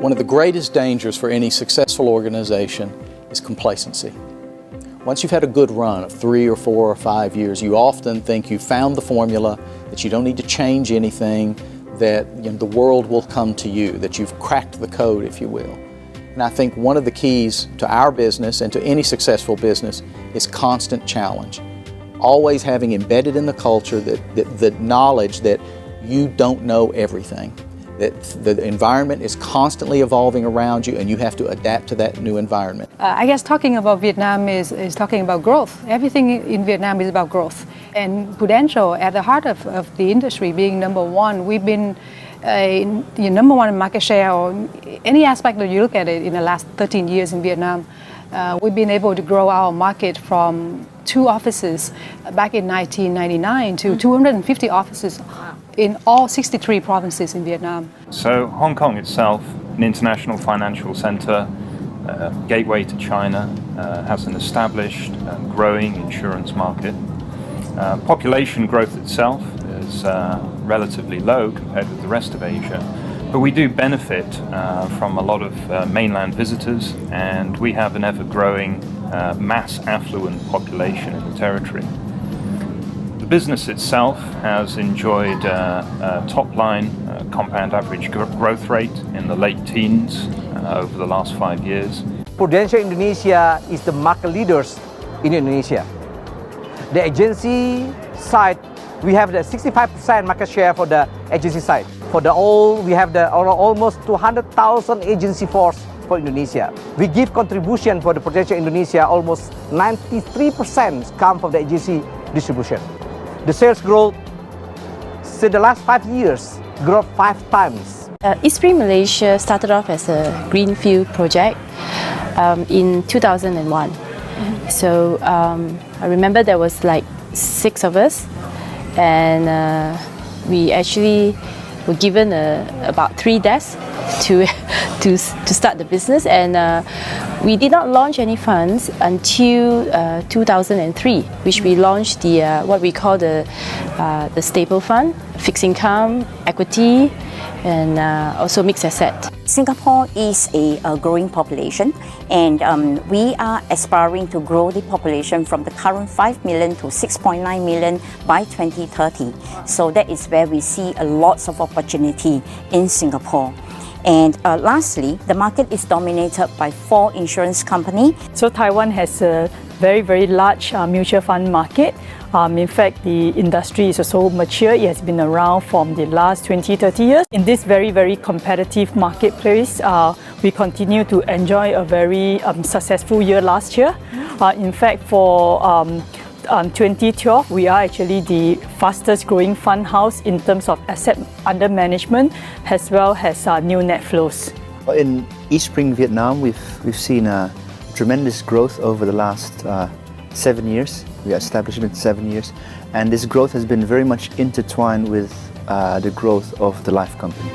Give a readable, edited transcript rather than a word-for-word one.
One of the greatest dangers for any successful organization is complacency. Once you've had a good run of 3 or 4 or 5 years, you often think you've found the formula, that you don't need to change anything, that the world will come to you, that you've cracked the code, if you will. And I think one of the keys to our business and to any successful business is constant challenge. Always having embedded in the culture the knowledge that you don't know everything, that the environment is constantly evolving around you and you have to adapt to that new environment. I guess talking about Vietnam is talking about growth. Everything in Vietnam is about growth. And Prudential, at the heart of the industry, being number one, we've been number one in market share, or any aspect that you look at it in the last 13 years in Vietnam. We've been able to grow our market from 2 offices back in 1999 to 250 offices in all 63 provinces in Vietnam. So Hong Kong itself, an international financial center, gateway to China, has an established growing insurance market. Population growth itself is relatively low compared with the rest of Asia, but we do benefit from a lot of mainland visitors, and we have an ever-growing mass affluent population in the territory. The business itself has enjoyed top-line compound average growth rate in the late teens over the last 5 years. Prudential Indonesia is the market leaders in Indonesia. The agency side, we have the 65% market share for the agency side. For the whole, we have the almost 200,000 agency force for Indonesia. We give contribution for the Prudential Indonesia, almost 93% come from the agency distribution. The sales growth since the last 5 years grew 5 times. Eastspring Malaysia started off as a greenfield project in 2001. So I remember there was like 6 of us, and we actually were given about 3 desks to start the business, and we did not launch any funds until 2003, which we launched the what we call the staple fund, fixed income, equity, and also mixed asset. Singapore is a growing population, and we are aspiring to grow the population from the current 5 million to 6.9 million by 2030. So that is where we see a lots of opportunity in Singapore. And lastly, the market is dominated by 4 insurance companies. So Taiwan has a very, very large mutual fund market. In fact, the industry is also mature. It has been around from the last 20-30 years. In this very, very competitive marketplace, we continue to enjoy a very successful year last year. In fact, for 2012, we are actually the fastest growing fund house in terms of asset under management as well as new net flows. In Eastspring Vietnam, we've seen a tremendous growth over the last 7 years. We are established in 7 years, and this growth has been very much intertwined with the growth of the life company.